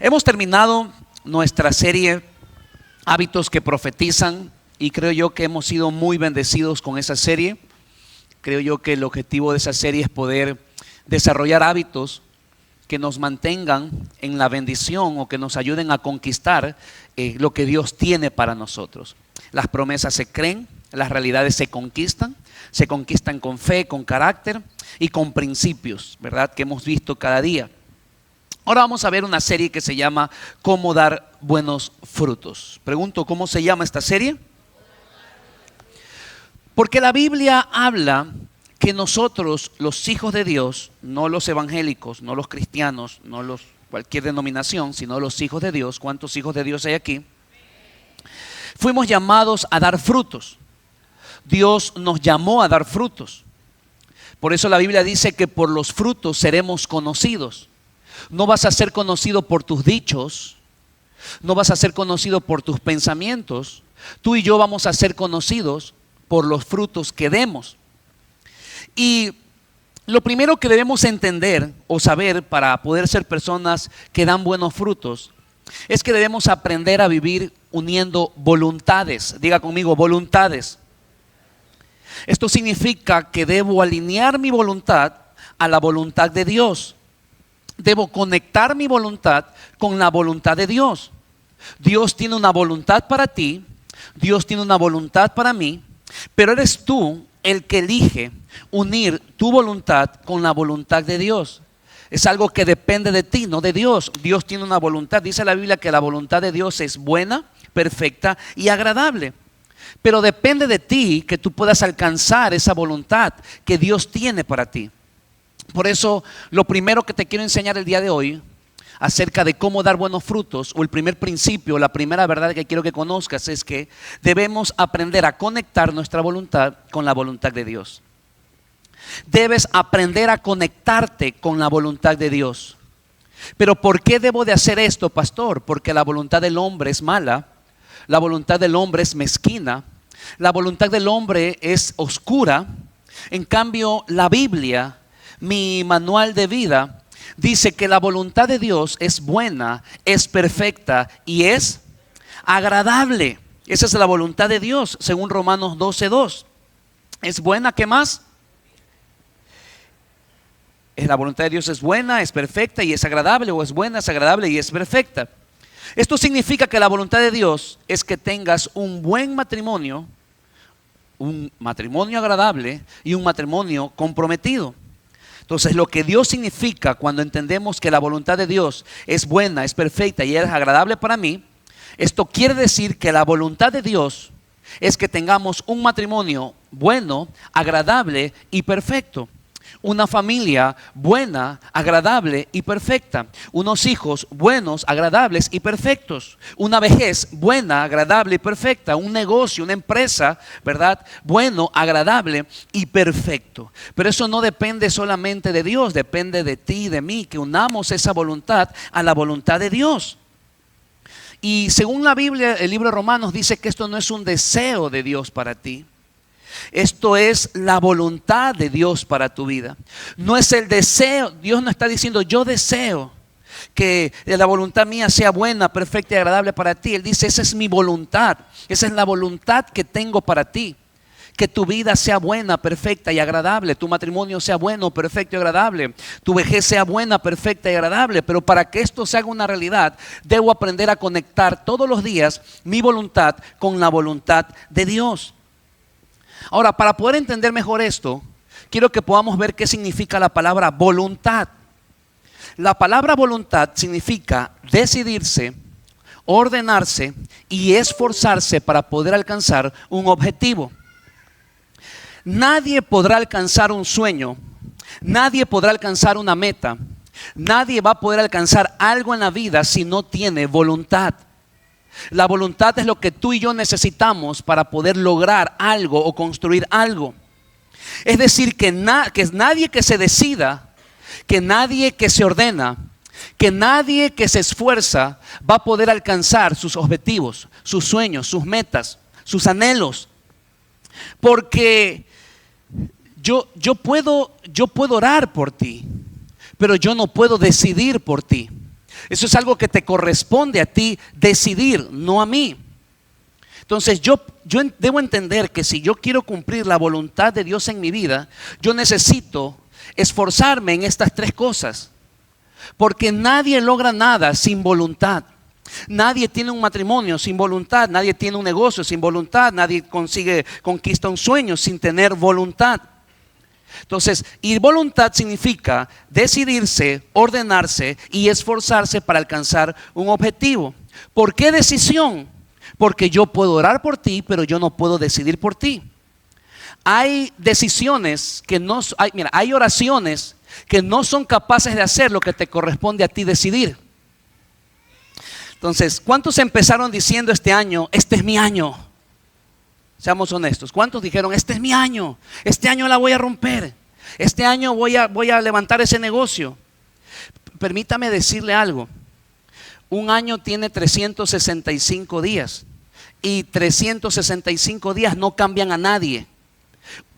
Hemos terminado nuestra serie Hábitos que Profetizan y creo yo que hemos sido muy bendecidos con esa serie. Creo yo que el objetivo de esa serie es poder desarrollar hábitos que nos mantengan en la bendición o que nos ayuden a conquistar lo que Dios tiene para nosotros. Las promesas se creen, las realidades se conquistan con fe, con carácter y con principios, ¿verdad? Que hemos visto cada día. Ahora vamos a ver una serie que se llama Cómo dar buenos frutos. Pregunto, ¿cómo se llama esta serie? Porque la Biblia habla que nosotros, los hijos de Dios, no los evangélicos, no los cristianos, no los cualquier denominación, sino los hijos de Dios. ¿Cuántos hijos de Dios hay aquí? Fuimos llamados a dar frutos. Dios nos llamó a dar frutos. Por eso la Biblia dice que por los frutos seremos conocidos. No vas a ser conocido por tus dichos, no vas a ser conocido por tus pensamientos. Tú y yo vamos a ser conocidos por los frutos que demos. Y lo primero que debemos entender o saber para poder ser personas que dan buenos frutos es que debemos aprender a vivir uniendo voluntades. Diga conmigo, voluntades. Esto significa que debo alinear mi voluntad a la voluntad de Dios. Debo conectar mi voluntad con la voluntad de Dios. Dios tiene una voluntad para ti, Dios tiene una voluntad para mí, pero eres tú el que elige unir tu voluntad con la voluntad de Dios. Es algo que depende de ti, no de Dios. Dios tiene una voluntad. Dice la Biblia que la voluntad de Dios es buena, perfecta y agradable. Pero depende de ti que tú puedas alcanzar esa voluntad que Dios tiene para ti. Por eso, lo primero que te quiero enseñar el día de hoy acerca de cómo dar buenos frutos, o el primer principio, la primera verdad que quiero que conozcas es que debemos aprender a conectar nuestra voluntad con la voluntad de Dios. Debes aprender a conectarte con la voluntad de Dios. Pero ¿por qué debo de hacer esto, pastor? Porque la voluntad del hombre es mala, la voluntad del hombre es mezquina, la voluntad del hombre es oscura. En cambio, la Biblia, mi manual de vida, dice que la voluntad de Dios es buena, es perfecta y es agradable. Esa es la voluntad de Dios, según Romanos 12:2. ¿Es buena? ¿Qué más? La voluntad de Dios es buena, es perfecta y es agradable, o es buena, es agradable y es perfecta. Esto significa que la voluntad de Dios es que tengas un buen matrimonio, un matrimonio agradable y un matrimonio comprometido. Entonces, lo que Dios significa cuando entendemos que la voluntad de Dios es buena, es perfecta y es agradable para mí, esto quiere decir que la voluntad de Dios es que tengamos un matrimonio bueno, agradable y perfecto. Una familia buena, agradable y perfecta. Unos hijos buenos, agradables y perfectos. Una vejez buena, agradable y perfecta. Un negocio, una empresa, ¿verdad? Bueno, agradable y perfecto. Pero eso no depende solamente de Dios, depende de ti y de mí, que unamos esa voluntad a la voluntad de Dios. Y según la Biblia, el libro de Romanos dice que esto no es un deseo de Dios para ti. Esto es la voluntad de Dios para tu vida. No es el deseo. Dios no está diciendo yo deseo que la voluntad mía sea buena, perfecta y agradable para ti. Él dice esa es mi voluntad. Esa es la voluntad que tengo para ti. Que tu vida sea buena, perfecta y agradable. Tu matrimonio sea bueno, perfecto y agradable. Tu vejez sea buena, perfecta y agradable. Pero para que esto se haga una realidad, debo aprender a conectar todos los días mi voluntad con la voluntad de Dios. Ahora, para poder entender mejor esto, quiero que podamos ver qué significa la palabra voluntad. La palabra voluntad significa decidirse, ordenarse y esforzarse para poder alcanzar un objetivo. Nadie podrá alcanzar un sueño, nadie podrá alcanzar una meta, nadie va a poder alcanzar algo en la vida si no tiene voluntad. La voluntad es lo que tú y yo necesitamos para poder lograr algo o construir algo. Es decir, que nadie que se decida, que nadie que se ordena, que nadie que se esfuerza va a poder alcanzar sus objetivos, sus sueños, sus metas, sus anhelos. Porque yo puedo orar por ti, pero yo no puedo decidir por ti. Eso es algo que te corresponde a ti decidir, no a mí. Entonces yo debo entender que si yo quiero cumplir la voluntad de Dios en mi vida, yo necesito esforzarme en estas tres cosas. Porque nadie logra nada sin voluntad. Nadie tiene un matrimonio sin voluntad, nadie tiene un negocio sin voluntad, nadie conquista un sueño sin tener voluntad. Entonces, y voluntad significa decidirse, ordenarse y esforzarse para alcanzar un objetivo. ¿Por qué decisión? Porque yo puedo orar por ti, pero yo no puedo decidir por ti. Hay decisiones que no hay, mira, hay oraciones que no son capaces de hacer lo que te corresponde a ti decidir. Entonces, ¿cuántos empezaron diciendo este año, este es mi año? Seamos honestos. ¿Cuántos dijeron, este es mi año la voy a romper, este año voy a levantar ese negocio? Permítame decirle algo. Un año tiene 365 días y 365 días no cambian a nadie.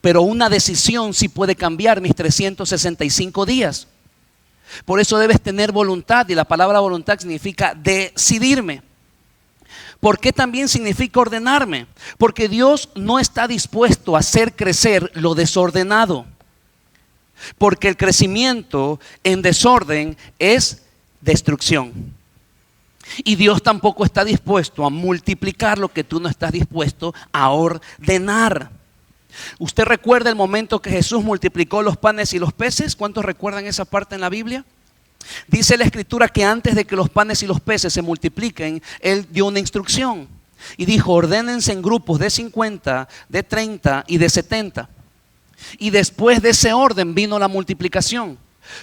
Pero una decisión sí puede cambiar mis 365 días. Por eso debes tener voluntad, y la palabra voluntad significa decidirme. ¿Por qué también significa ordenarme? Porque Dios no está dispuesto a hacer crecer lo desordenado. Porque el crecimiento en desorden es destrucción. Y Dios tampoco está dispuesto a multiplicar lo que tú no estás dispuesto a ordenar. ¿Usted recuerda el momento que Jesús multiplicó los panes y los peces? ¿Cuántos recuerdan esa parte en la Biblia? Dice la Escritura que antes de que los panes y los peces se multipliquen, Él dio una instrucción y dijo, ordénense en grupos de 50, de 30 y de 70. Y después de ese orden vino la multiplicación.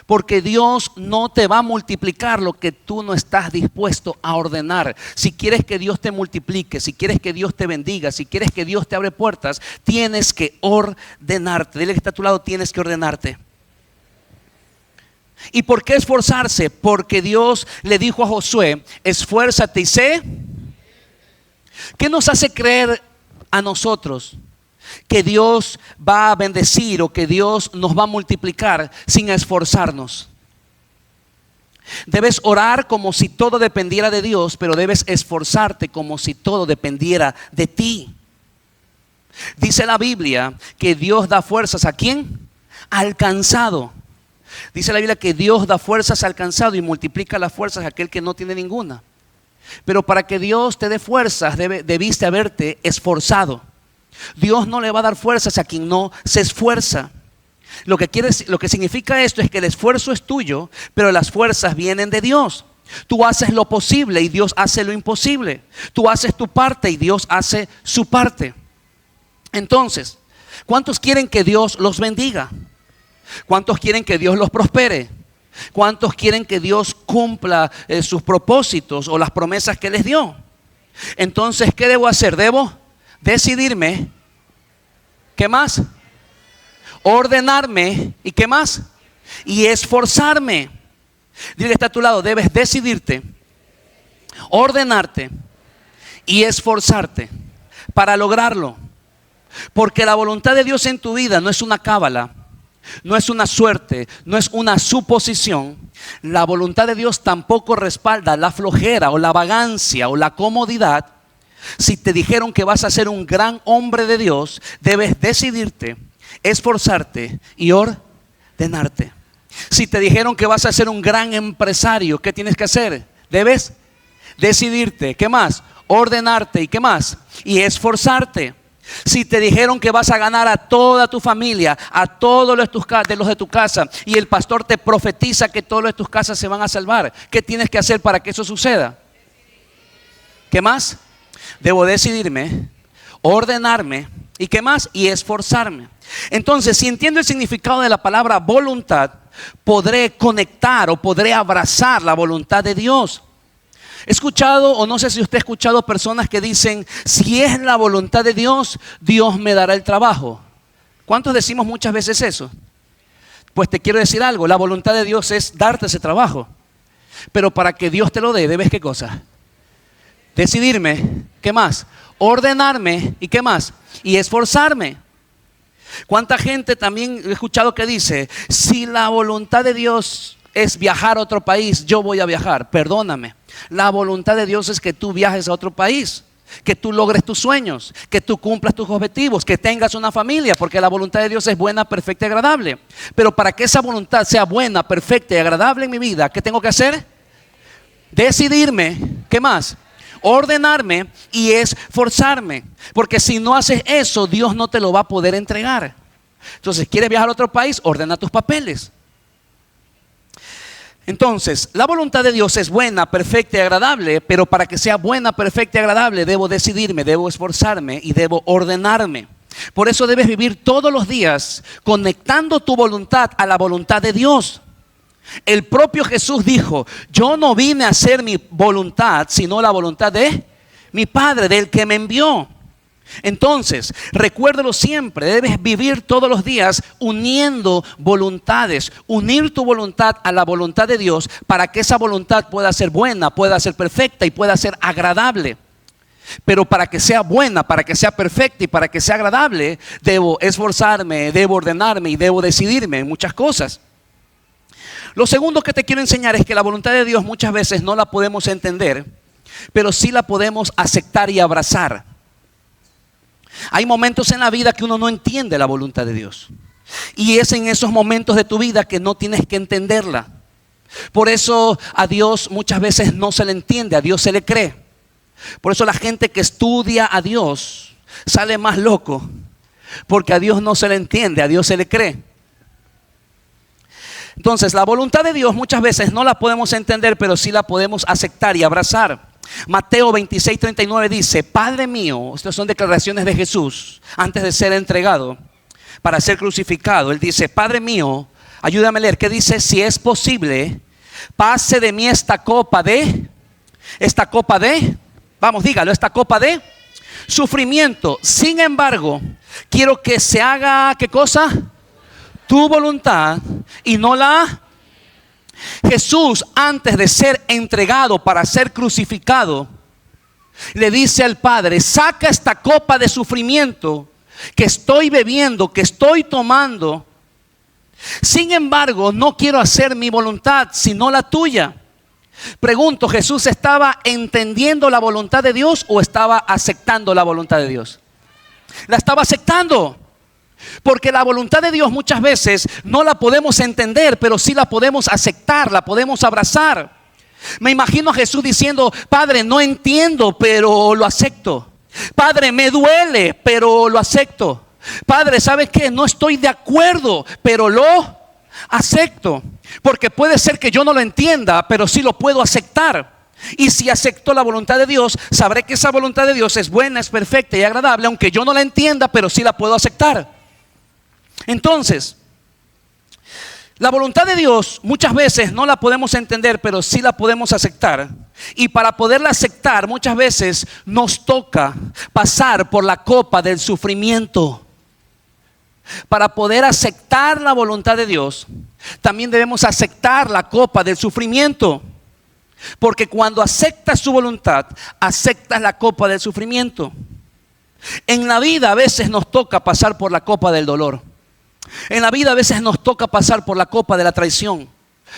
Porque Dios no te va a multiplicar lo que tú no estás dispuesto a ordenar. Si quieres que Dios te multiplique, si quieres que Dios te bendiga, si quieres que Dios te abre puertas, tienes que ordenarte. Dile que está a tu lado, tienes que ordenarte. ¿Y por qué esforzarse? Porque Dios le dijo a Josué, esfuérzate y sé. ¿Qué nos hace creer a nosotros que Dios va a bendecir o que Dios nos va a multiplicar sin esforzarnos? Debes orar como si todo dependiera de Dios, pero debes esforzarte como si todo dependiera de ti. Dice la Biblia que Dios da fuerzas ¿a quién? Al cansado. Dice la Biblia que Dios da fuerzas al cansado y multiplica las fuerzas a aquel que no tiene ninguna. Pero para que Dios te dé fuerzas debiste haberte esforzado. Dios no le va a dar fuerzas a quien no se esfuerza. Lo que significa esto es que el esfuerzo es tuyo, pero las fuerzas vienen de Dios. Tú haces lo posible y Dios hace lo imposible. Tú haces tu parte y Dios hace su parte. Entonces, ¿cuántos quieren que Dios los bendiga? ¿Cuántos quieren que Dios los prospere? ¿Cuántos quieren que Dios cumpla sus propósitos o las promesas que les dio? Entonces, ¿qué debo hacer? Debo decidirme. ¿Qué más? Ordenarme. ¿Y qué más? Y esforzarme. Dile que está a tu lado, debes decidirte, ordenarte y esforzarte para lograrlo. Porque la voluntad de Dios en tu vida no es una cábala, no es una suerte, no es una suposición. La voluntad de Dios tampoco respalda la flojera o la vagancia o la comodidad. Si te dijeron que vas a ser un gran hombre de Dios, debes decidirte, esforzarte y ordenarte. Si te dijeron que vas a ser un gran empresario, ¿qué tienes que hacer? Debes decidirte. ¿Qué más? Ordenarte. ¿Y qué más? Y esforzarte. Si te dijeron que vas a ganar a toda tu familia, a todos los de tu casa, y el pastor te profetiza que todos los de tus casas se van a salvar, ¿qué tienes que hacer para que eso suceda? ¿Qué más? Debo decidirme, ordenarme, ¿y qué más? Y esforzarme. Entonces, si entiendo el significado de la palabra voluntad, podré conectar o podré abrazar la voluntad de Dios. He escuchado, o no sé si usted ha escuchado personas que dicen, si es la voluntad de Dios, Dios me dará el trabajo. ¿Cuántos decimos muchas veces eso? Pues te quiero decir algo, la voluntad de Dios es darte ese trabajo. Pero para que Dios te lo dé, ¿debes qué cosa? Decidirme. ¿Qué más? Ordenarme. ¿Y qué más? Y esforzarme. ¿Cuánta gente también he escuchado que dice, si la voluntad de Dios es viajar a otro país, yo voy a viajar. Perdóname. La voluntad de Dios es que tú viajes a otro país, que tú logres tus sueños, que tú cumplas tus objetivos, que tengas una familia, porque la voluntad de Dios es buena, perfecta y agradable. Pero para que esa voluntad sea buena, perfecta y agradable en mi vida, ¿qué tengo que hacer? Decidirme. ¿Qué más? Ordenarme y esforzarme. Porque si no haces eso, Dios no te lo va a poder entregar. Entonces, ¿quieres viajar a otro país? Ordena tus papeles. Entonces, la voluntad de Dios es buena, perfecta y agradable, pero para que sea buena, perfecta y agradable, debo decidirme, debo esforzarme y debo ordenarme. Por eso debes vivir todos los días conectando tu voluntad a la voluntad de Dios. El propio Jesús dijo: yo no vine a hacer mi voluntad, sino la voluntad de mi Padre, del que me envió. Entonces, recuérdalo siempre, debes vivir todos los días uniendo voluntades, unir tu voluntad a la voluntad de Dios para que esa voluntad pueda ser buena, pueda ser perfecta y pueda ser agradable. Pero para que sea buena, para que sea perfecta y para que sea agradable, debo esforzarme, debo ordenarme y debo decidirme en muchas cosas. Lo segundo que te quiero enseñar es que la voluntad de Dios muchas veces no la podemos entender, pero sí la podemos aceptar y abrazar. Hay momentos en la vida que uno no entiende la voluntad de Dios. Y es en esos momentos de tu vida que no tienes que entenderla. Por eso a Dios muchas veces no se le entiende, a Dios se le cree. Por eso la gente que estudia a Dios sale más loco, porque a Dios no se le entiende, a Dios se le cree. Entonces, la voluntad de Dios muchas veces no la podemos entender, pero sí la podemos aceptar y abrazar. Mateo 26:39 dice: Padre mío, estas son declaraciones de Jesús antes de ser entregado para ser crucificado. Él dice: Padre mío, ayúdame a leer. ¿Qué dice? Si es posible, pase de mí esta copa de, vamos, dígalo, esta copa de sufrimiento. Sin embargo, quiero que se haga, ¿qué cosa? Tu voluntad y no la. Jesús, antes de ser entregado para ser crucificado, le dice al Padre: saca esta copa de sufrimiento que estoy bebiendo, que estoy tomando. Sin embargo, no quiero hacer mi voluntad, sino la tuya. Pregunto, ¿Jesús estaba entendiendo la voluntad de Dios o estaba aceptando la voluntad de Dios? La estaba aceptando. Porque la voluntad de Dios muchas veces no la podemos entender, pero sí la podemos aceptar, la podemos abrazar. Me imagino a Jesús diciendo: Padre, no entiendo, pero lo acepto. Padre, me duele, pero lo acepto. Padre, ¿sabes qué? No estoy de acuerdo, pero lo acepto. Porque puede ser que yo no lo entienda, pero sí lo puedo aceptar. Y si acepto la voluntad de Dios, sabré que esa voluntad de Dios es buena, es perfecta y agradable, aunque yo no la entienda, pero sí la puedo aceptar. Entonces, la voluntad de Dios muchas veces no la podemos entender, pero sí la podemos aceptar. Y para poderla aceptar, muchas veces nos toca pasar por la copa del sufrimiento. Para poder aceptar la voluntad de Dios, también debemos aceptar la copa del sufrimiento. Porque cuando aceptas su voluntad, aceptas la copa del sufrimiento. En la vida a veces nos toca pasar por la copa del dolor. En la vida a veces nos toca pasar por la copa de la traición,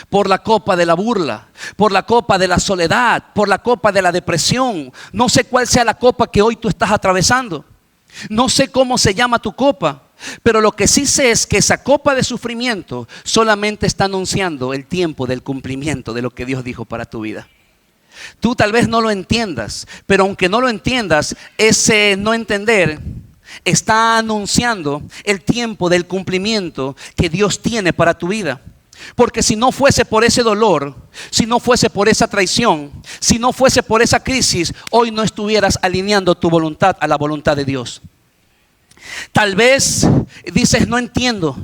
por la copa de la burla, por la copa de la soledad, por la copa de la depresión. No sé cuál sea la copa que hoy tú estás atravesando. No sé cómo se llama tu copa, pero lo que sí sé es que esa copa de sufrimiento solamente está anunciando el tiempo del cumplimiento de lo que Dios dijo para tu vida. Tú tal vez no lo entiendas, pero aunque no lo entiendas, ese no entender está anunciando el tiempo del cumplimiento que Dios tiene para tu vida. Porque si no fuese por ese dolor, si no fuese por esa traición, si no fuese por esa crisis, hoy no estuvieras alineando tu voluntad a la voluntad de Dios. Tal vez dices: no entiendo.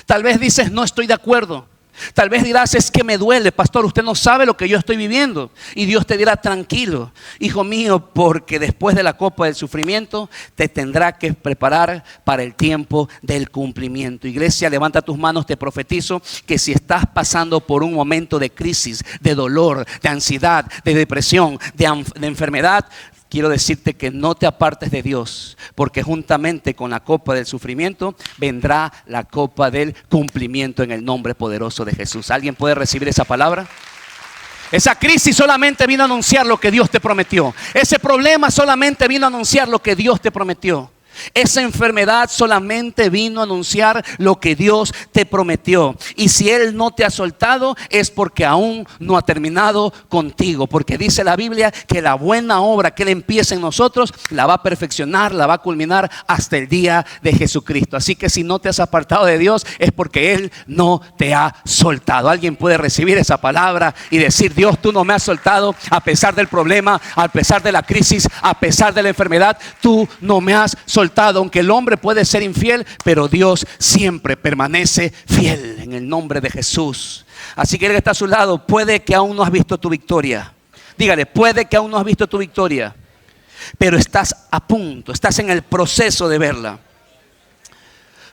Tal vez dices: no estoy de acuerdo. Tal vez dirás: es que me duele, pastor, usted no sabe lo que yo estoy viviendo. Y Dios te dirá: tranquilo, hijo mío, porque después de la copa del sufrimiento te tendrá que preparar para el tiempo del cumplimiento. Iglesia, levanta tus manos, te profetizo que si estás pasando por un momento de crisis, de dolor, de ansiedad, de depresión, de enfermedad, quiero decirte que no te apartes de Dios, porque juntamente con la copa del sufrimiento vendrá la copa del cumplimiento en el nombre poderoso de Jesús. ¿Alguien puede recibir esa palabra? Esa crisis solamente vino a anunciar lo que Dios te prometió. Ese problema solamente vino a anunciar lo que Dios te prometió. Esa enfermedad solamente vino a anunciar lo que Dios te prometió. Y si Él no te ha soltado, es porque aún no ha terminado contigo. Porque dice la Biblia que la buena obra que Él empieza en nosotros la va a perfeccionar, la va a culminar hasta el día de Jesucristo. Así que si no te has apartado de Dios, es porque Él no te ha soltado. Alguien puede recibir esa palabra y decir: Dios, tú no me has soltado a pesar del problema, a pesar de la crisis, a pesar de la enfermedad. Tú no me has soltado. Aunque el hombre puede ser infiel, pero Dios siempre permanece fiel, en el nombre de Jesús. Así que el que está a su lado, puede que aún no has visto tu victoria. Dígale: puede que aún no has visto tu victoria, pero estás a punto, estás en el proceso de verla.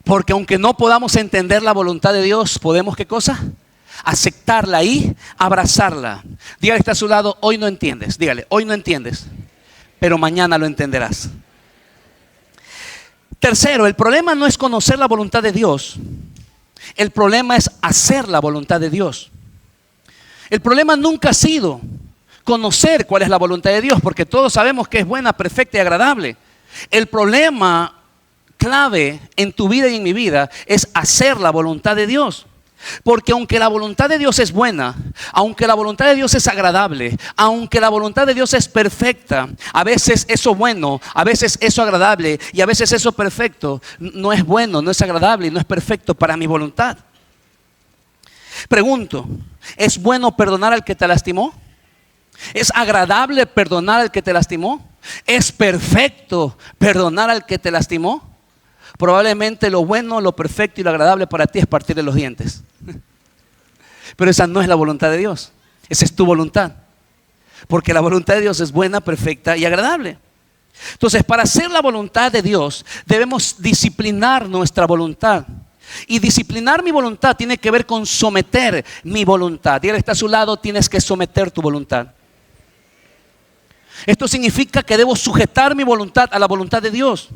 Porque aunque no podamos entender la voluntad de Dios, podemos, ¿qué cosa? Aceptarla y abrazarla. Dígale que está a su lado: hoy no entiendes. Dígale: hoy no entiendes, pero mañana lo entenderás. Tercero, el problema no es conocer la voluntad de Dios. El problema es hacer la voluntad de Dios. El problema nunca ha sido conocer cuál es la voluntad de Dios, porque todos sabemos que es buena, perfecta y agradable. El problema clave en tu vida y en mi vida es hacer la voluntad de Dios. Porque aunque la voluntad de Dios es buena, aunque la voluntad de Dios es agradable, aunque la voluntad de Dios es perfecta, a veces eso bueno, a veces eso agradable y a veces eso perfecto no es bueno, no es agradable y no es perfecto para mi voluntad. Pregunto: ¿es bueno perdonar al que te lastimó? ¿Es agradable perdonar al que te lastimó? ¿Es perfecto perdonar al que te lastimó? Probablemente lo bueno, lo perfecto y lo agradable para ti es partirle los dientes. Pero esa no es la voluntad de Dios. Esa es tu voluntad. Porque la voluntad de Dios es buena, perfecta y agradable. Entonces, para hacer la voluntad de Dios, debemos disciplinar nuestra voluntad. Y disciplinar mi voluntad tiene que ver con someter mi voluntad. Y Él está a su lado: tienes que someter tu voluntad. Esto significa que debo sujetar mi voluntad a la voluntad de Dios.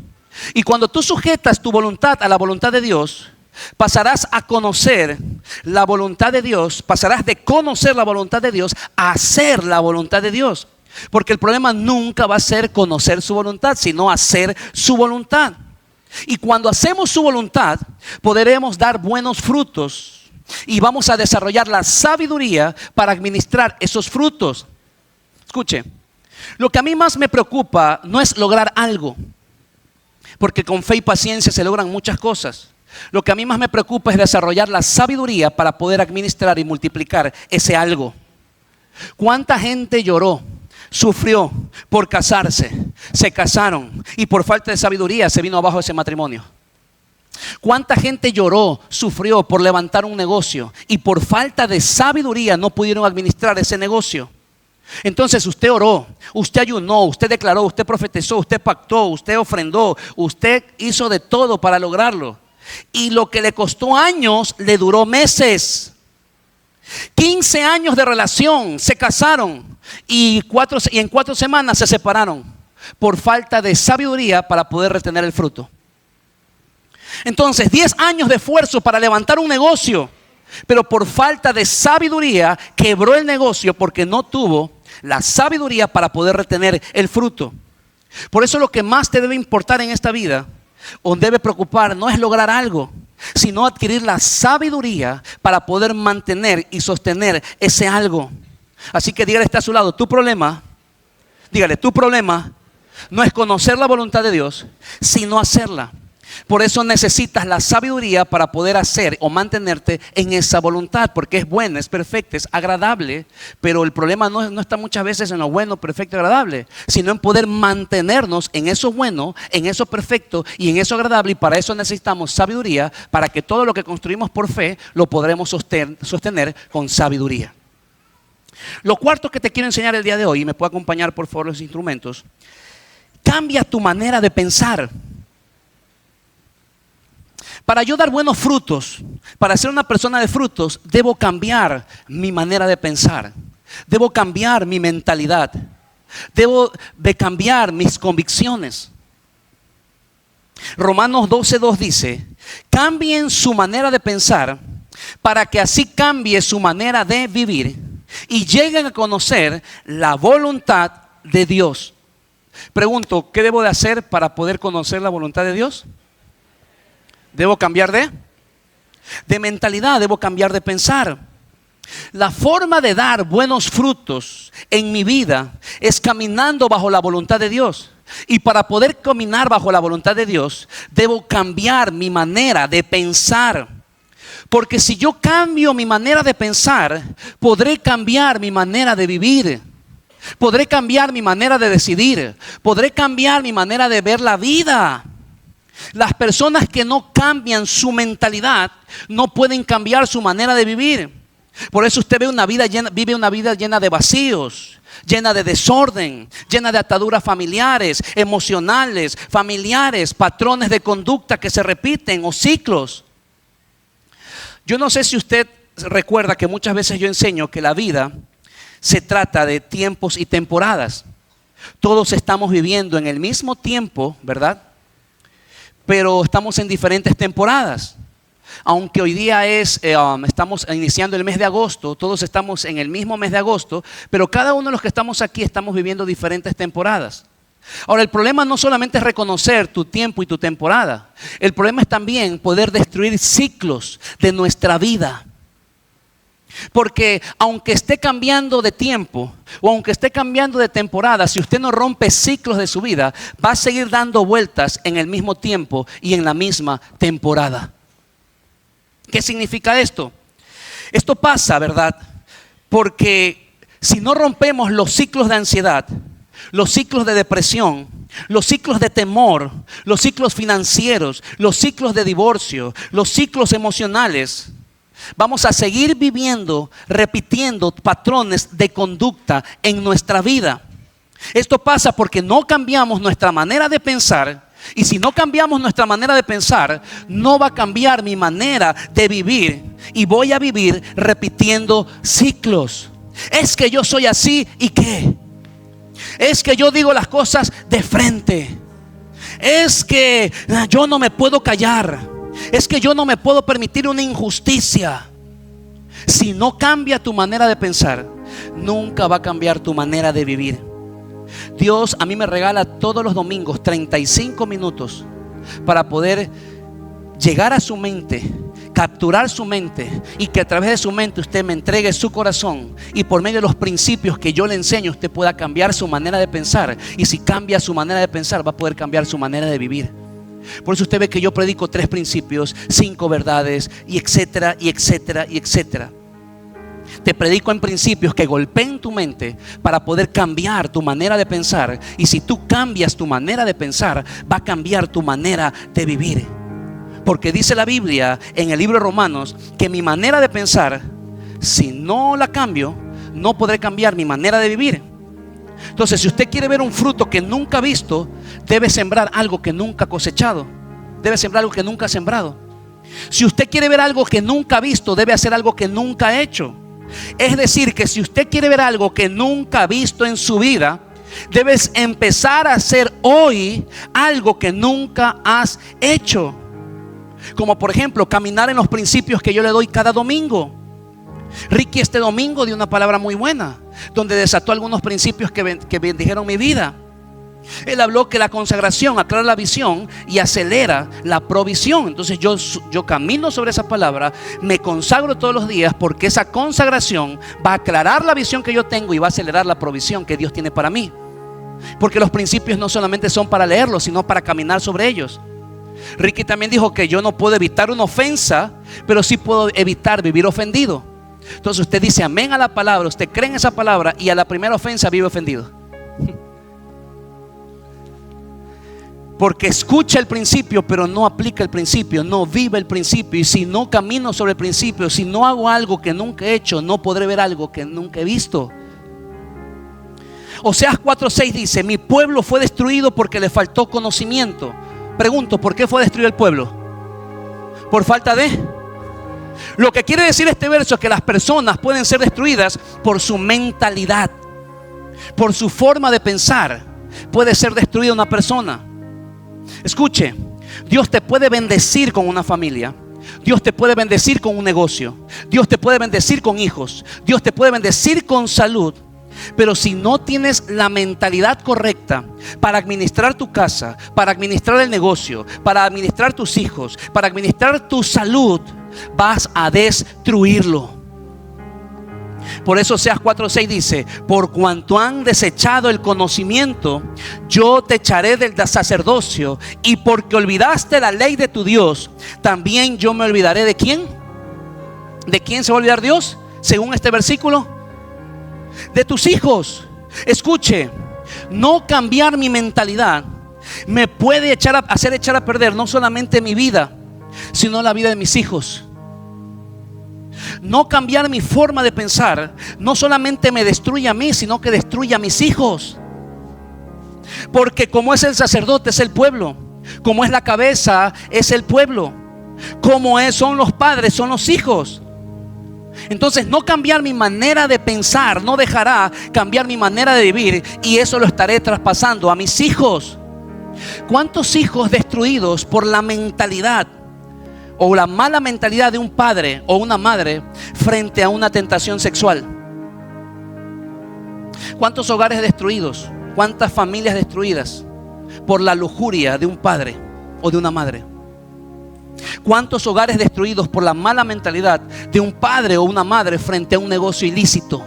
Y cuando tú sujetas tu voluntad a la voluntad de Dios, pasarás a conocer la voluntad de Dios, pasarás de conocer la voluntad de Dios a hacer la voluntad de Dios. Porque el problema nunca va a ser conocer su voluntad, sino hacer su voluntad. Y cuando hacemos su voluntad, podremos dar buenos frutos y vamos a desarrollar la sabiduría para administrar esos frutos. Escuche, lo que a mí más me preocupa no es lograr algo, porque con fe y paciencia se logran muchas cosas. Lo que a mí más me preocupa es desarrollar la sabiduría para poder administrar y multiplicar ese algo. ¿Cuánta gente lloró, sufrió por casarse, se casaron y por falta de sabiduría se vino abajo ese matrimonio? ¿Cuánta gente lloró, sufrió por levantar un negocio y por falta de sabiduría no pudieron administrar ese negocio? Entonces usted oró, usted ayunó, usted declaró, usted profetizó, usted pactó, usted ofrendó, usted hizo de todo para lograrlo. Y lo que le costó años, le duró meses. 15 años de relación, se casaron y en 4 semanas se separaron por falta de sabiduría para poder retener el fruto. Entonces 10 años de esfuerzo para levantar un negocio, pero por falta de sabiduría quebró el negocio porque no tuvo la sabiduría para poder retener el fruto. Por eso lo que más te debe importar en esta vida, o debe preocupar, no es lograr algo, sino adquirir la sabiduría para poder mantener y sostener ese algo. Así que dígale, está a su lado, tu problema no es conocer la voluntad de Dios, sino hacerla. Por eso necesitas la sabiduría para poder hacer o mantenerte en esa voluntad, porque es buena, es perfecta, es agradable. Pero el problema no está muchas veces en lo bueno, perfecto y agradable, sino en poder mantenernos en eso bueno, en eso perfecto y en eso agradable. Y para eso necesitamos sabiduría, para que todo lo que construimos por fe lo podremos sostener con sabiduría. Lo cuarto que te quiero enseñar el día de hoy, y me puede acompañar por favor los instrumentos: cambia tu manera de pensar. Para yo dar buenos frutos, para ser una persona de frutos, debo cambiar mi manera de pensar. Debo cambiar mi mentalidad. Debo de cambiar mis convicciones. Romanos 12:2 dice: cambien su manera de pensar para que así cambie su manera de vivir y lleguen a conocer la voluntad de Dios. Pregunto, ¿qué debo de hacer para poder conocer la voluntad de Dios? Debo cambiar de mentalidad, debo cambiar de pensar. La forma de dar buenos frutos en mi vida es caminando bajo la voluntad de Dios. Y para poder caminar bajo la voluntad de Dios, debo cambiar mi manera de pensar. Porque si yo cambio mi manera de pensar, podré cambiar mi manera de vivir. Podré cambiar mi manera de decidir. Podré cambiar mi manera de ver la vida. Las personas que no cambian su mentalidad no pueden cambiar su manera de vivir. Por eso usted vive una vida llena de vacíos, llena de desorden, llena de ataduras familiares, emocionales, familiares, patrones de conducta que se repiten o ciclos. Yo no sé si usted recuerda que muchas veces yo enseño que la vida se trata de tiempos y temporadas. Todos estamos viviendo en el mismo tiempo, ¿verdad? Pero estamos en diferentes temporadas. Aunque hoy día estamos iniciando el mes de agosto, todos estamos en el mismo mes de agosto, pero cada uno de los que estamos aquí estamos viviendo diferentes temporadas. Ahora, el problema no solamente es reconocer tu tiempo y tu temporada. El problema es también poder destruir ciclos de nuestra vida. Porque aunque esté cambiando de tiempo o aunque esté cambiando de temporada, si usted no rompe ciclos de su vida, va a seguir dando vueltas en el mismo tiempo y en la misma temporada. ¿Qué significa esto? Esto pasa, ¿verdad? Porque si no rompemos los ciclos de ansiedad, los ciclos de depresión, los ciclos de temor, los ciclos financieros, los ciclos de divorcio, los ciclos emocionales, vamos a seguir viviendo, repitiendo patrones de conducta en nuestra vida. Esto pasa porque no cambiamos nuestra manera de pensar. Y si no cambiamos nuestra manera de pensar, no va a cambiar mi manera de vivir. Y voy a vivir repitiendo ciclos. Es que yo soy así, ¿y qué? Es que yo digo las cosas de frente. Es que yo no me puedo callar. Es que yo no me puedo permitir una injusticia. Si no cambia tu manera de pensar, nunca va a cambiar tu manera de vivir. Dios a mí me regala todos los domingos 35 minutos para poder llegar a su mente, capturar su mente y que a través de su mente usted me entregue su corazón y por medio de los principios que yo le enseño usted pueda cambiar su manera de pensar. Y si cambia su manera de pensar, va a poder cambiar su manera de vivir. Por eso usted ve que yo predico 3 principios, 5 verdades y etcétera, y etcétera, y etcétera. Te predico en principios que golpeen tu mente para poder cambiar tu manera de pensar. Y si tú cambias tu manera de pensar, va a cambiar tu manera de vivir. Porque dice la Biblia en el libro de Romanos que mi manera de pensar, si no la cambio, no podré cambiar mi manera de vivir. Entonces, si usted quiere ver un fruto que nunca ha visto, debe sembrar algo que nunca ha cosechado. Debe sembrar algo que nunca ha sembrado. Si usted quiere ver algo que nunca ha visto, debe hacer algo que nunca ha hecho. Es decir, que si usted quiere ver algo que nunca ha visto en su vida, debes empezar a hacer hoy algo que nunca has hecho. Como por ejemplo, caminar en los principios que yo le doy cada domingo. Ricky este domingo dio una palabra muy buena, donde desató algunos principios que bendijeron mi vida. Él habló que la consagración aclara la visión y acelera la provisión. Entonces yo camino sobre esa palabra, me consagro todos los días porque esa consagración va a aclarar la visión que yo tengo y va a acelerar la provisión que Dios tiene para mí. Porque los principios no solamente son para leerlos, sino para caminar sobre ellos. Ricky también dijo que yo no puedo evitar una ofensa, pero sí puedo evitar vivir ofendido. Entonces usted dice amén a la palabra, usted cree en esa palabra y a la primera ofensa vive ofendido. Porque escucha el principio pero no aplica el principio, no vive el principio. Y si no camino sobre el principio, si no hago algo que nunca he hecho, no podré ver algo que nunca he visto. Oseas 4:6 dice: mi pueblo fue destruido porque le faltó conocimiento. Pregunto, ¿por qué fue destruido el pueblo? Por falta de... Lo que quiere decir este verso es que las personas pueden ser destruidas por su mentalidad. por su forma de pensar, puede ser destruida una persona. Escuche, Dios te puede bendecir con una familia. Dios te puede bendecir con un negocio. Dios te puede bendecir con hijos. Dios te puede bendecir con salud. Pero si no tienes la mentalidad correcta para administrar tu casa, para administrar el negocio, para administrar tus hijos, para administrar tu salud, vas a destruirlo. Por eso Oseas 4:6 dice: por cuanto han desechado el conocimiento, yo te echaré del sacerdocio, y porque olvidaste la ley de tu Dios, también yo me olvidaré ¿de quién? ¿De quién se va a olvidar Dios? Según este versículo, de tus hijos. Escuche, no cambiar mi mentalidad me puede hacer echar a perder no solamente mi vida, sino la vida de mis hijos. No cambiar mi forma de pensar no solamente me destruye a mí, sino que destruye a mis hijos. Porque como es el sacerdote, es el pueblo. Como es la cabeza, es el pueblo. Como son los padres, son los hijos. Entonces no cambiar mi manera de pensar no dejará cambiar mi manera de vivir, y eso lo estaré traspasando a mis hijos. ¿Cuántos hijos destruidos por la mentalidad o la mala mentalidad de un padre o una madre frente a una tentación sexual? ¿Cuántos hogares destruidos? ¿Cuántas familias destruidas por la lujuria de un padre o de una madre? ¿Cuántos hogares destruidos por la mala mentalidad de un padre o una madre frente a un negocio ilícito?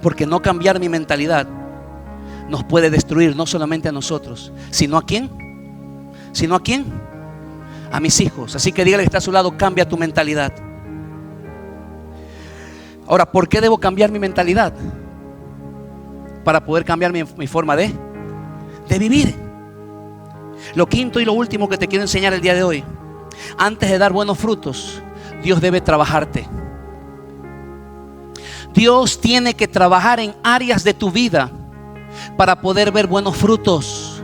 Porque no cambiar mi mentalidad nos puede destruir no solamente a nosotros, sino ¿a quién? ¿Sino a quién? A mis hijos. Así que dígale que está a su lado: cambia tu mentalidad. Ahora, ¿por qué debo cambiar mi mentalidad? Para poder cambiar mi forma de vivir. Lo quinto y lo último que te quiero enseñar el día de hoy: antes de dar buenos frutos, Dios debe trabajarte. Dios tiene que trabajar en áreas de tu vida para poder ver buenos frutos.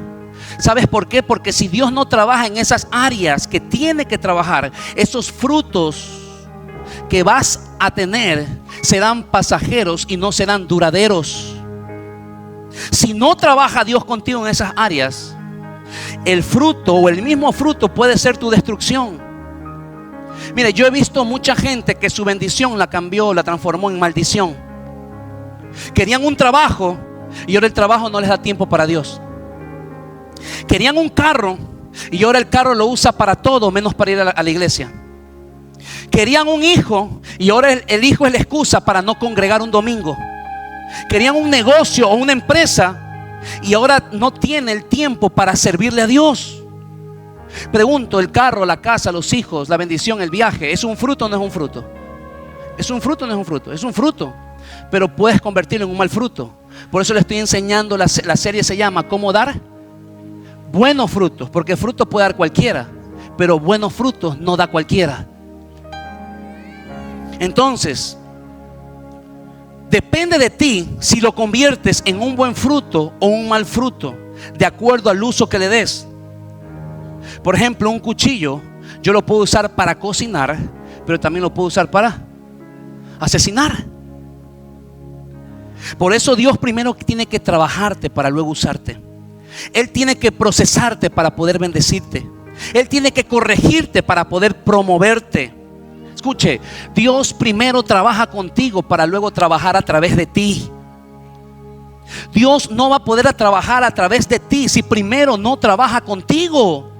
¿Sabes por qué? Porque si Dios no trabaja en esas áreas que tiene que trabajar, esos frutos que vas a tener serán pasajeros y no serán duraderos. Si no trabaja Dios contigo en esas áreas, el fruto o el mismo fruto puede ser tu destrucción. Mire, yo he visto mucha gente que su bendición la cambió, la transformó en maldición. Querían un trabajo y ahora el trabajo no les da tiempo para Dios. Querían un carro y ahora el carro lo usa para todo menos para ir a la iglesia. Querían un hijo y ahora el hijo es la excusa para no congregar un domingo. Querían un negocio o una empresa y ahora no tiene el tiempo para servirle a Dios. Pregunto, ¿el carro, la casa, los hijos, la bendición, el viaje, es un fruto o no es un fruto? ¿Es un fruto o no es un fruto? Es un fruto, pero puedes convertirlo en un mal fruto. Por eso le estoy enseñando, la serie se llama ¿Cómo dar buenos frutos? Porque frutos puede dar cualquiera, pero buenos frutos no da cualquiera. Entonces, depende de ti si lo conviertes en un buen fruto o un mal fruto, de acuerdo al uso que le des. Por ejemplo, un cuchillo yo lo puedo usar para cocinar, pero también lo puedo usar para asesinar. Por eso Dios primero tiene que trabajarte para luego usarte. Él tiene que procesarte para poder bendecirte. Él tiene que corregirte para poder promoverte. Escuche, Dios primero trabaja contigo para luego trabajar a través de ti. Dios no va a poder trabajar a través de ti si primero no trabaja contigo.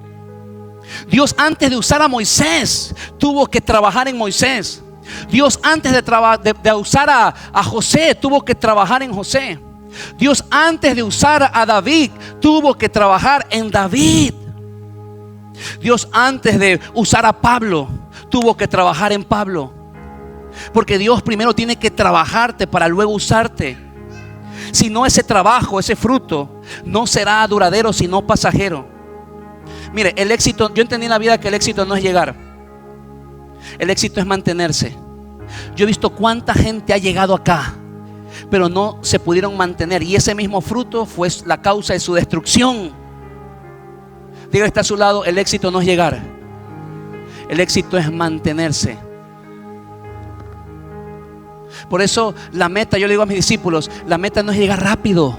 Dios, antes de usar a Moisés, tuvo que trabajar en Moisés. Dios, antes de usar a José, tuvo que trabajar en José. Dios, antes de usar a David, tuvo que trabajar en David. Dios, antes de usar a Pablo, tuvo que trabajar en Pablo. Porque Dios primero tiene que trabajarte para luego usarte. Si no, ese trabajo, ese fruto no será duradero, sino pasajero. Mire, el éxito, yo entendí en la vida que el éxito no es llegar. El éxito es mantenerse. Yo he visto cuánta gente ha llegado acá, pero no se pudieron mantener, y ese mismo fruto fue la causa de su destrucción. Diga, está a su lado: el éxito no es llegar, el éxito es mantenerse. Por eso la meta, yo le digo a mis discípulos, la meta no es llegar rápido,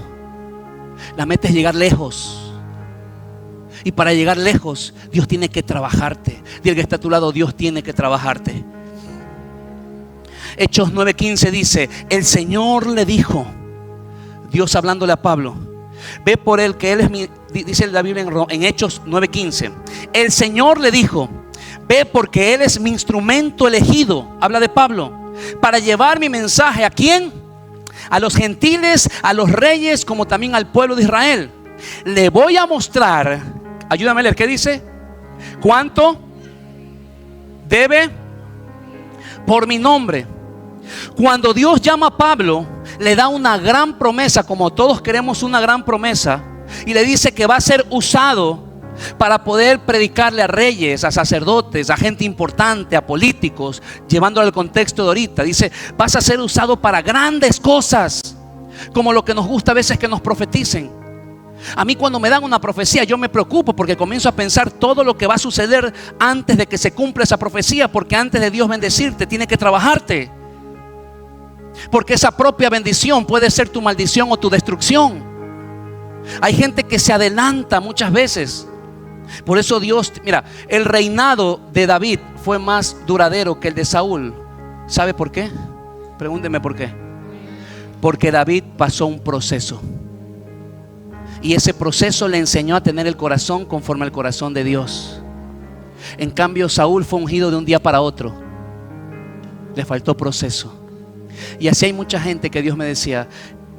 la meta es llegar lejos. Y para llegar lejos, Dios tiene que trabajarte. Dile que está a tu lado, Dios tiene que trabajarte. Hechos 9:15 dice: el Señor le dijo, Dios hablándole a Pablo, ve por él que él es mi, dice la Biblia en Hechos 9:15, el Señor le dijo, ve porque él es mi instrumento elegido, habla de Pablo, para llevar mi mensaje ¿a quién? A los gentiles, a los reyes, como también al pueblo de Israel. Le voy a mostrar, ayúdame a leer, ¿qué dice? ¿Cuánto debe por mi nombre? Cuando Dios llama a Pablo, le da una gran promesa, como todos queremos una gran promesa, y le dice que va a ser usado para poder predicarle a reyes, a sacerdotes, a gente importante, a políticos, llevándolo al contexto de ahorita. Dice, vas a ser usado para grandes cosas, como lo que nos gusta a veces que nos profeticen. A mí cuando me dan una profecía yo me preocupo porque comienzo a pensar todo lo que va a suceder antes de que se cumpla esa profecía, porque antes de Dios bendecirte tiene que trabajarte, porque esa propia bendición puede ser tu maldición o tu destrucción. Hay gente que se adelanta muchas veces. Por eso Dios, mira, el reinado de David fue más duradero que el de Saúl. ¿Sabe por qué? Pregúnteme por qué. Porque David pasó un proceso, y ese proceso le enseñó a tener el corazón conforme al corazón de Dios. En cambio, Saúl fue ungido de un día para otro. Le faltó proceso. Y así hay mucha gente que Dios me decía,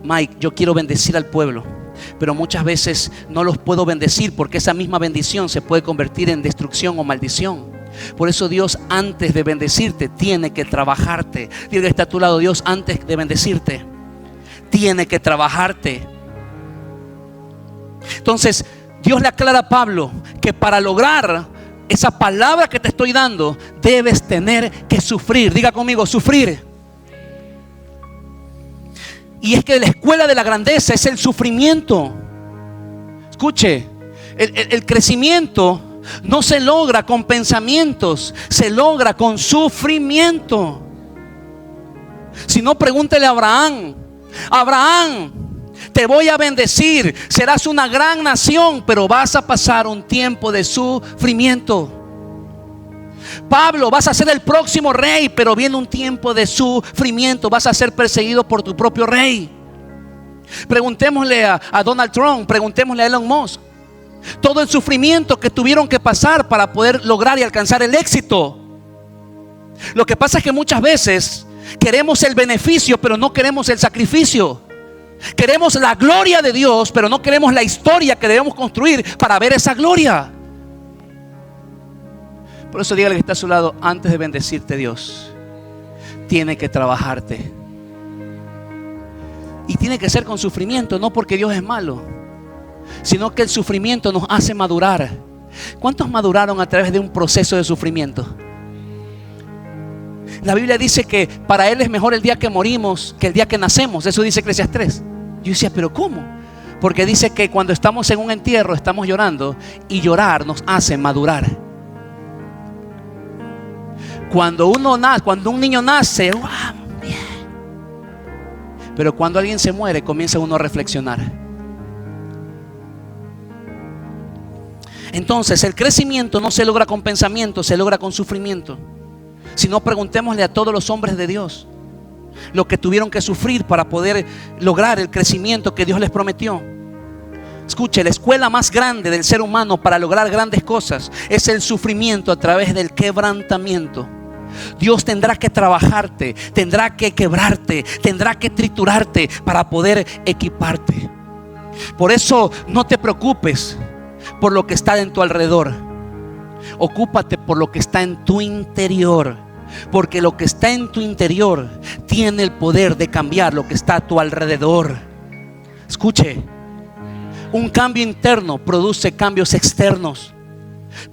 Mike, yo quiero bendecir al pueblo, pero muchas veces no los puedo bendecir porque esa misma bendición se puede convertir en destrucción o maldición. Por eso Dios, antes de bendecirte, tiene que trabajarte. Dile que está a tu lado, Dios antes de bendecirte tiene que trabajarte. Entonces Dios le aclara a Pablo que para lograr esa palabra que te estoy dando, debes tener que sufrir. Diga conmigo, sufrir. Y es que la escuela de la grandeza es el sufrimiento. Escuche, el crecimiento no se logra con pensamientos, se logra con sufrimiento. Si no, pregúntele a Abraham. Abraham, te voy a bendecir, serás una gran nación, pero vas a pasar un tiempo de sufrimiento. Pablo, vas a ser el próximo rey, pero viene un tiempo de sufrimiento. Vas a ser perseguido por tu propio rey. Preguntémosle a Donald Trump, preguntémosle a Elon Musk, todo el sufrimiento que tuvieron que pasar para poder lograr y alcanzar el éxito. Lo que pasa es que muchas veces queremos el beneficio, pero no queremos el sacrificio. Queremos la gloria de Dios, pero no queremos la historia que debemos construir para ver esa gloria. Por eso dígale que está a su lado, antes de bendecirte Dios tiene que trabajarte. Y tiene que ser con sufrimiento, no porque Dios es malo, sino que el sufrimiento nos hace madurar. ¿Cuántos maduraron a través de un proceso de sufrimiento? La Biblia dice que para Él es mejor el día que morimos que el día que nacemos. Eso dice Eclesiastés 3. Yo decía, ¿pero cómo? Porque dice que cuando estamos en un entierro estamos llorando, y llorar nos hace madurar. Cuando un niño nace, ¡wow! Bien. Pero cuando alguien se muere, comienza uno a reflexionar. Entonces el crecimiento no se logra con pensamiento, se logra con sufrimiento. Si no, preguntémosle a todos los hombres de Dios lo que tuvieron que sufrir para poder lograr el crecimiento que Dios les prometió. Escuche, la escuela más grande del ser humano para lograr grandes cosas es el sufrimiento a través del quebrantamiento. Dios tendrá que trabajarte, tendrá que quebrarte, tendrá que triturarte para poder equiparte. Por eso no te preocupes por lo que está en tu alrededor. Ocúpate por lo que está en tu interior, porque lo que está en tu interior tiene el poder de cambiar lo que está a tu alrededor. Escuche, un cambio interno produce cambios externos.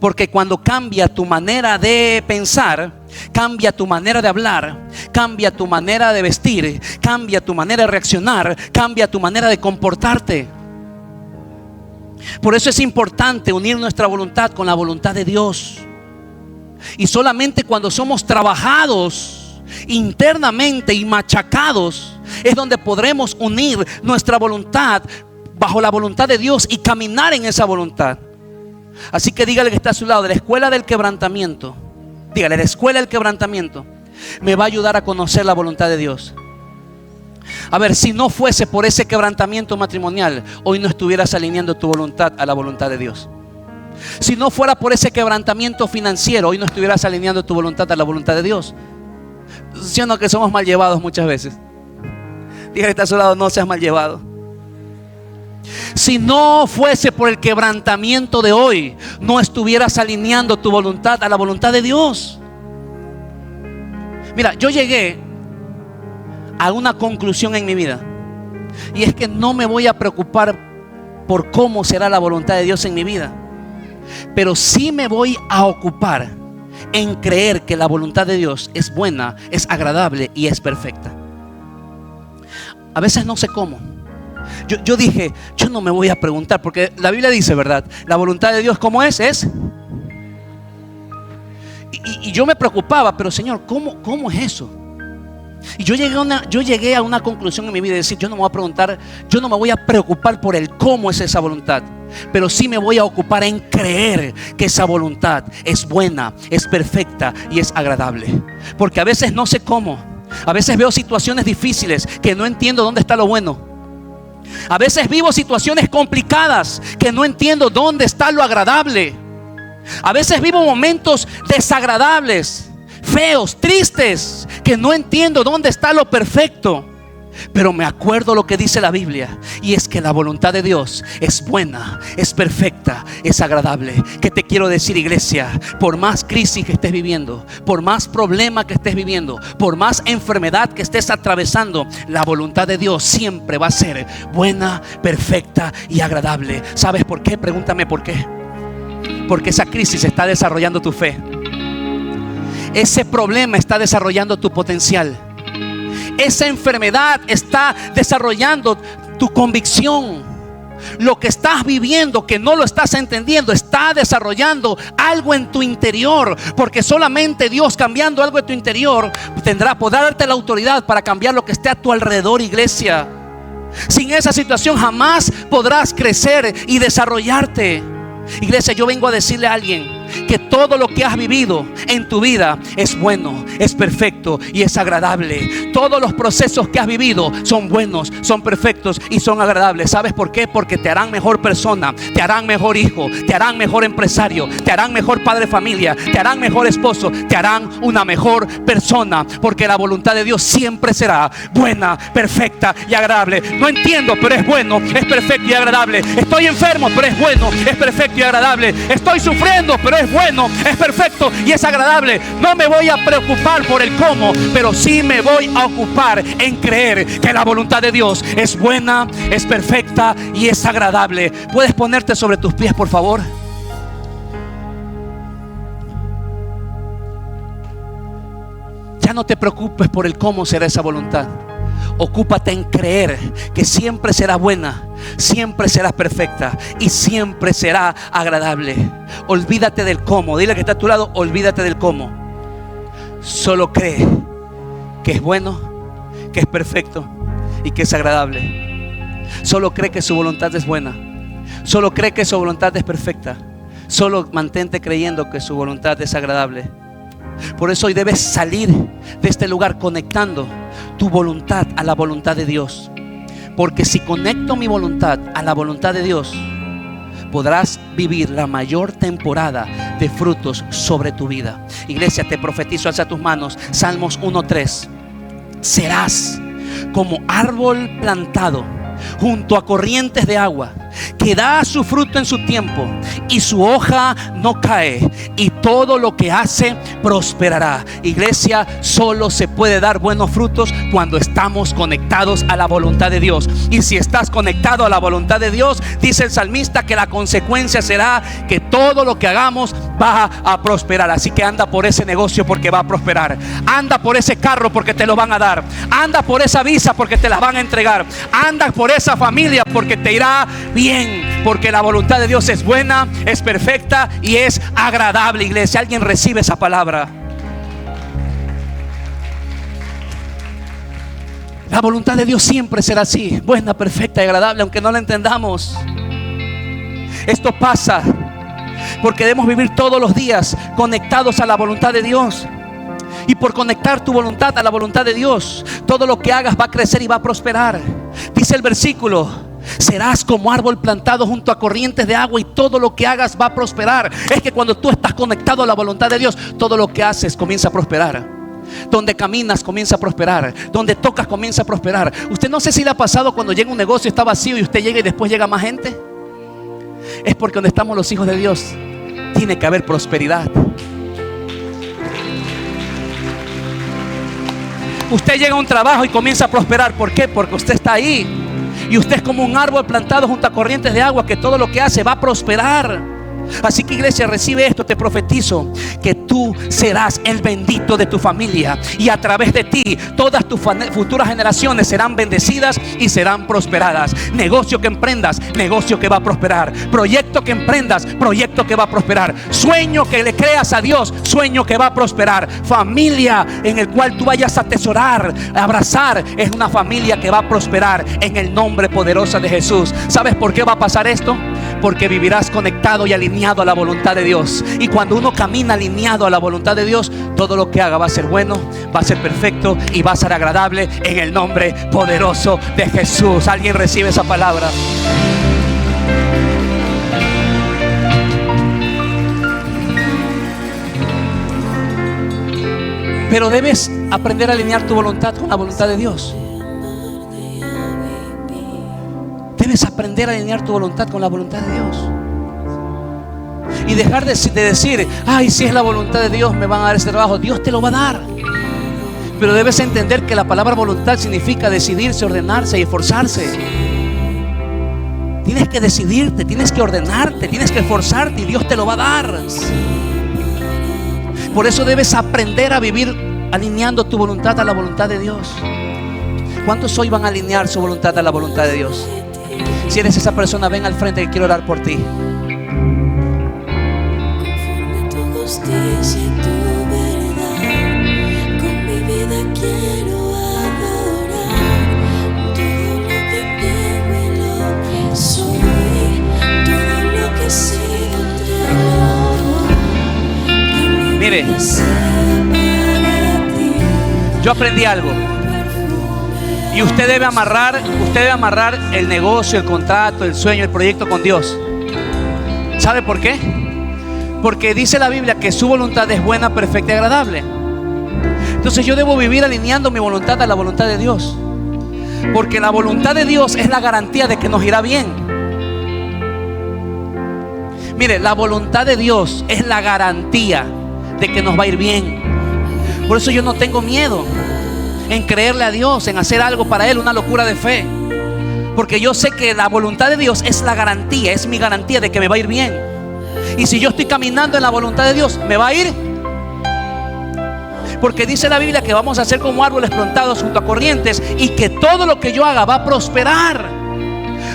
Porque cuando cambia tu manera de pensar, cambia tu manera de hablar, cambia tu manera de vestir, cambia tu manera de reaccionar, cambia tu manera de comportarte. Por eso es importante unir nuestra voluntad con la voluntad de Dios. Y solamente cuando somos trabajados internamente y machacados, es donde podremos unir nuestra voluntad bajo la voluntad de Dios y caminar en esa voluntad. Así que dígale que está a su lado, de la escuela del quebrantamiento, dígale, la escuela del quebrantamiento me va a ayudar a conocer la voluntad de Dios. A ver, si no fuese por ese quebrantamiento matrimonial, hoy no estuvieras alineando tu voluntad a la voluntad de Dios. Si no fuera por ese quebrantamiento financiero, hoy no estuvieras alineando tu voluntad a la voluntad de Dios. ¿Sí o no que somos mal llevados muchas veces? Dígale que está a su lado, no seas mal llevado. Si no fuese por el quebrantamiento de hoy, no estuvieras alineando tu voluntad a la voluntad de Dios. Mira, yo llegué a una conclusión en mi vida, y es que no me voy a preocupar por cómo será la voluntad de Dios en mi vida, pero sí me voy a ocupar en creer que la voluntad de Dios es buena, es agradable y es perfecta. A veces no sé cómo. Yo dije, yo no me voy a preguntar, porque la Biblia dice, ¿verdad? La voluntad de Dios, ¿cómo es? Y yo me preocupaba, pero Señor, ¿cómo es eso? Y yo llegué a una conclusión en mi vida, de decir, yo no me voy a preguntar, yo no me voy a preocupar por el cómo es esa voluntad, pero sí me voy a ocupar en creer que esa voluntad es buena, es perfecta y es agradable. Porque a veces no sé cómo, a veces veo situaciones difíciles que no entiendo dónde está lo bueno. A veces vivo situaciones complicadas que no entiendo dónde está lo agradable. A veces vivo momentos desagradables, feos, tristes, que no entiendo dónde está lo perfecto. Pero me acuerdo lo que dice la Biblia, y es que la voluntad de Dios es buena, es perfecta, es agradable. ¿Qué te quiero decir, iglesia? Por más crisis que estés viviendo, por más problema que estés viviendo, por más enfermedad que estés atravesando, la voluntad de Dios siempre va a ser buena, perfecta y agradable. ¿Sabes por qué? Pregúntame por qué. Porque esa crisis está desarrollando tu fe. Ese problema está desarrollando tu potencial. Esa enfermedad está desarrollando tu convicción. Lo que estás viviendo, que no lo estás entendiendo, está desarrollando algo en tu interior. Porque solamente Dios, cambiando algo en tu interior, podrá darte la autoridad para cambiar lo que esté a tu alrededor, iglesia. Sin esa situación jamás podrás crecer y desarrollarte. Iglesia, yo vengo a decirle a alguien que todo lo que has vivido en tu vida es bueno, es perfecto y es agradable. Todos los procesos que has vivido son buenos, son perfectos y son agradables. ¿Sabes por qué? Porque te harán mejor persona, te harán mejor hijo, te harán mejor empresario, te harán mejor padre de familia, te harán mejor esposo, te harán una mejor persona. Porque la voluntad de Dios siempre será buena, perfecta y agradable. No entiendo, pero es bueno, es perfecto y agradable. Estoy enfermo, pero es bueno, es perfecto y agradable. Estoy sufriendo, pero es bueno, es perfecto y es agradable. No me voy a preocupar por el cómo, pero sí me voy a ocupar en creer que la voluntad de Dios es buena, es perfecta y es agradable. ¿Puedes ponerte sobre tus pies, por favor? Ya no te preocupes por el cómo será esa voluntad. Ocúpate en creer que siempre será buena, siempre será perfecta y siempre será agradable. Olvídate del cómo. Dile que está a tu lado, olvídate del cómo. Solo cree que es bueno, que es perfecto y que es agradable. Solo cree que su voluntad es buena. Solo cree que su voluntad es perfecta. Solo mantente creyendo que su voluntad es agradable. Por eso hoy debes salir de este lugar conectando tu voluntad a la voluntad de Dios. Porque si conecto mi voluntad a la voluntad de Dios, podrás vivir la mayor temporada de frutos sobre tu vida. Iglesia, te profetizo, alza tus manos. Salmos 1:3. Serás como árbol plantado junto a corrientes de agua, que da su fruto en su tiempo y su hoja no cae, y todo lo que hace prosperará. Iglesia, solo se puede dar buenos frutos cuando estamos conectados a la voluntad de Dios. Y si estás conectado a la voluntad de Dios, dice el salmista que la consecuencia será que todo lo que hagamos va a prosperar. Así que anda por ese negocio porque va a prosperar. Anda por ese carro porque te lo van a dar. Anda por esa visa porque te la van a entregar. Anda por esa familia porque te irá bien. Porque la voluntad de Dios es buena, es perfecta y es agradable. Iglesia, ¿alguien recibe esa palabra? La voluntad de Dios siempre será así, buena, perfecta y agradable, aunque no la entendamos. Esto pasa porque debemos vivir todos los días conectados a la voluntad de Dios. Y por conectar tu voluntad a la voluntad de Dios, todo lo que hagas va a crecer y va a prosperar. Dice el versículo: serás como árbol plantado junto a corrientes de agua y todo lo que hagas va a prosperar. Es que cuando tú estás conectado a la voluntad de Dios, todo lo que haces comienza a prosperar. Donde caminas comienza a prosperar. Donde tocas comienza a prosperar. Usted, no sé si le ha pasado cuando llega un negocio y está vacío y usted llega y después llega más gente. Es porque donde estamos los hijos de Dios tiene que haber prosperidad. Usted llega a un trabajo y comienza a prosperar. ¿Por qué? Porque usted está ahí. Y usted es como un árbol plantado junto a corrientes de agua, que todo lo que hace va a prosperar. Así que, iglesia, recibe esto. Te profetizo que tú serás el bendito de tu familia, y a través de ti todas tus futuras generaciones serán bendecidas y serán prosperadas. Negocio que emprendas, negocio que va a prosperar. Proyecto que emprendas, proyecto que va a prosperar. Sueño que le creas a Dios, sueño que va a prosperar. Familia en el cual tú vayas a atesorar, a abrazar, es una familia que va a prosperar en el nombre poderoso de Jesús. ¿Sabes por qué va a pasar esto? Porque vivirás conectado y alineado a la voluntad de Dios. Y cuando uno camina alineado a la voluntad de Dios, todo lo que haga va a ser bueno, va a ser perfecto y va a ser agradable en el nombre poderoso de Jesús. ¿Alguien recibe esa palabra? Pero debes aprender a alinear tu voluntad con la voluntad de Dios. Debes aprender a alinear tu voluntad con la voluntad de Dios. Y dejar de decir: ay, si es la voluntad de Dios me van a dar ese trabajo. Dios te lo va a dar. Pero debes entender que la palabra voluntad significa decidirse, ordenarse y esforzarse. Tienes que decidirte, tienes que ordenarte, tienes que esforzarte, y Dios te lo va a dar. Por eso debes aprender a vivir alineando tu voluntad a la voluntad de Dios. ¿Cuántos hoy van a alinear su voluntad a la voluntad de Dios? Si eres esa persona, ven al frente, que quiero orar por ti. Conforme tu justicia y tu verdad, con mi vida quiero adorar. Todo lo que tengo y lo que soy, todo lo que he sido te lo doy. Mire, yo aprendí algo. Y usted debe amarrar el negocio, el contrato, el sueño, el proyecto con Dios. ¿Sabe por qué? Porque dice la Biblia que su voluntad es buena, perfecta y agradable. Entonces yo debo vivir alineando mi voluntad a la voluntad de Dios. Porque la voluntad de Dios es la garantía de que nos irá bien. Mire, la voluntad de Dios es la garantía de que nos va a ir bien. Por eso yo no tengo miedo en creerle a Dios, en hacer algo para Él, una locura de fe. Porque yo sé que la voluntad de Dios es la garantía, es mi garantía de que me va a ir bien. Y si yo estoy caminando en la voluntad de Dios, me va a ir. Porque dice la Biblia que vamos a ser como árboles plantados junto a corrientes, y que todo lo que yo haga va a prosperar.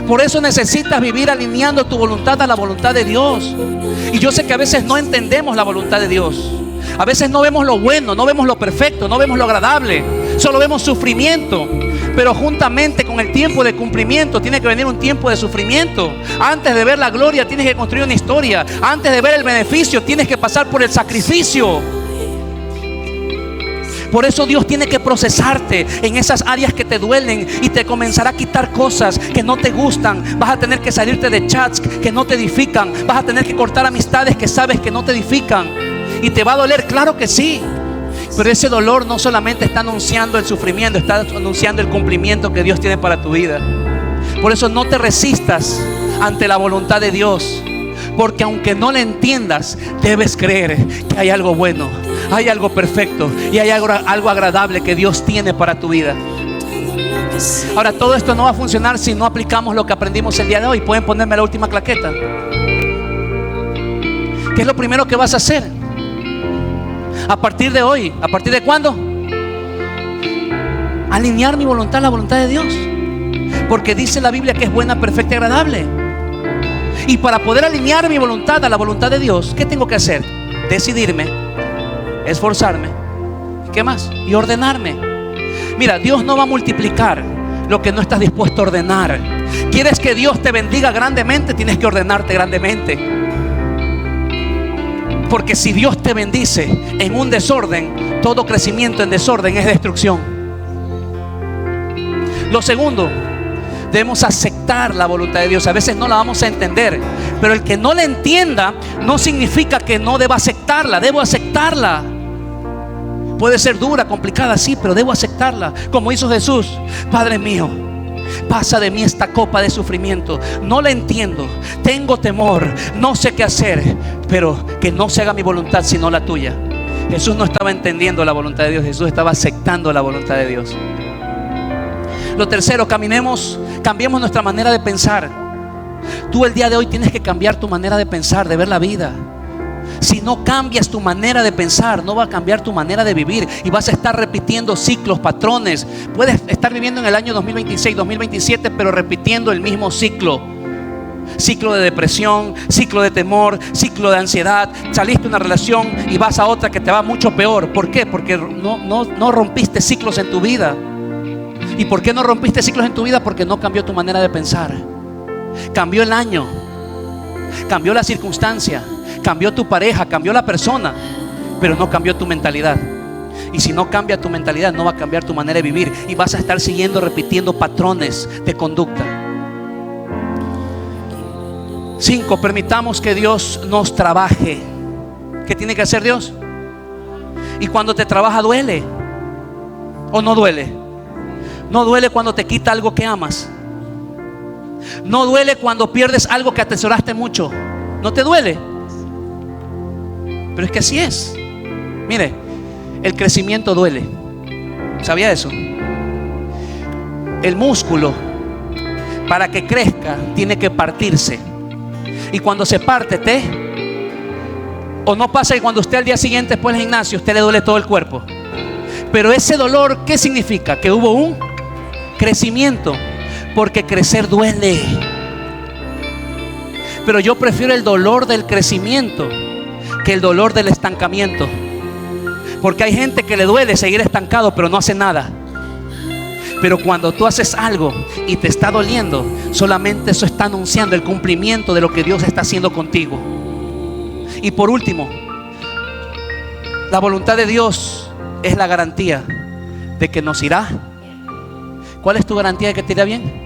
Por eso necesitas vivir alineando tu voluntad a la voluntad de Dios. Y yo sé que a veces no entendemos la voluntad de Dios. A veces no vemos lo bueno, no vemos lo perfecto, no vemos lo agradable. Solo vemos sufrimiento. Pero juntamente con el tiempo de cumplimiento tiene que venir un tiempo de sufrimiento. Antes de ver la gloria tienes que construir una historia. Antes de ver el beneficio tienes que pasar por el sacrificio. Por eso Dios tiene que procesarte en esas áreas que te duelen, y te comenzará a quitar cosas que no te gustan. Vas a tener que salirte de chats que no te edifican. Vas a tener que cortar amistades que sabes que no te edifican. Y te va a doler, claro que sí. Pero ese dolor no solamente está anunciando el sufrimiento, está anunciando el cumplimiento que Dios tiene para tu vida. Por eso no te resistas ante la voluntad de Dios. Porque aunque no la entiendas, debes creer que hay algo bueno, hay algo perfecto y hay algo agradable que Dios tiene para tu vida. Ahora, todo esto no va a funcionar si no aplicamos lo que aprendimos el día de hoy. Pueden ponerme la última claqueta. ¿Qué es lo primero que vas a hacer? A partir de hoy, ¿a partir de cuándo? Alinear mi voluntad a la voluntad de Dios. Porque dice la Biblia que es buena, perfecta y agradable. Y para poder alinear mi voluntad a la voluntad de Dios, ¿qué tengo que hacer? Decidirme, esforzarme, ¿qué más? Y ordenarme. Mira, Dios no va a multiplicar lo que no estás dispuesto a ordenar. ¿Quieres que Dios te bendiga grandemente? Tienes que ordenarte grandemente. Porque si Dios te bendice en un desorden, todo crecimiento en desorden es destrucción. Lo segundo, debemos aceptar la voluntad de Dios. A veces no la vamos a entender, pero el que no la entienda no significa que no deba aceptarla. Debo aceptarla. Puede ser dura, complicada, sí, pero debo aceptarla. Como hizo Jesús. Padre mío, pasa de mí esta copa de sufrimiento. No la entiendo, tengo temor, no sé qué hacer, pero que no se haga mi voluntad sino la tuya. Jesús no estaba entendiendo la voluntad de Dios, Jesús estaba aceptando la voluntad de Dios. Lo tercero, cambiemos nuestra manera de pensar. Tú el día de hoy tienes que cambiar tu manera de pensar, de ver la vida. Si no cambias tu manera de pensar, no va a cambiar tu manera de vivir y vas a estar repitiendo ciclos, patrones. Puedes estar viviendo en el año 2026, 2027, pero repitiendo el mismo ciclo. Ciclo de depresión, ciclo de temor, ciclo de ansiedad. Saliste de una relación y vas a otra que te va mucho peor. ¿Por qué? Porque no rompiste ciclos en tu vida. ¿Y por qué no rompiste ciclos en tu vida? Porque no cambió tu manera de pensar. Cambió el año, cambió la circunstancia, cambió tu pareja, cambió la persona, pero no cambió tu mentalidad. Y si no cambia tu mentalidad, no va a cambiar tu manera de vivir y vas a estar repitiendo patrones de conducta. 5. Permitamos que Dios nos trabaje. ¿Qué tiene que hacer Dios? Y cuando te trabaja, ¿duele o no duele? No duele cuando te quita algo que amas. No duele cuando pierdes algo que atesoraste mucho. ¿No te duele? Pero es que así es. Mire, el crecimiento duele. ¿Sabía eso? El músculo, para que crezca, tiene que partirse. Y cuando se parte, o no pasa que cuando usted al día siguiente después del gimnasio, usted le duele todo el cuerpo. Pero ese dolor, ¿qué significa? Que hubo un crecimiento. Porque crecer duele. Pero yo prefiero el dolor del crecimiento que el dolor del estancamiento. Porque hay gente que le duele seguir estancado, pero no hace nada. Pero cuando tú haces algo y te está doliendo, solamente eso está anunciando el cumplimiento de lo que Dios está haciendo contigo. Y por último, la voluntad de Dios es la garantía de que nos irá. ¿Cuál es tu garantía de que te irá bien?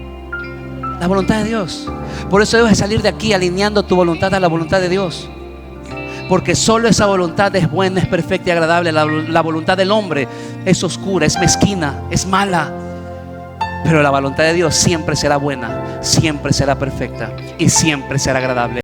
La voluntad de Dios. Por eso debes salir de aquí alineando tu voluntad a la voluntad de Dios. Porque solo esa voluntad es buena, es perfecta y agradable. La voluntad del hombre es oscura, es mezquina, es mala. Pero la voluntad de Dios siempre será buena, siempre será perfecta y siempre será agradable.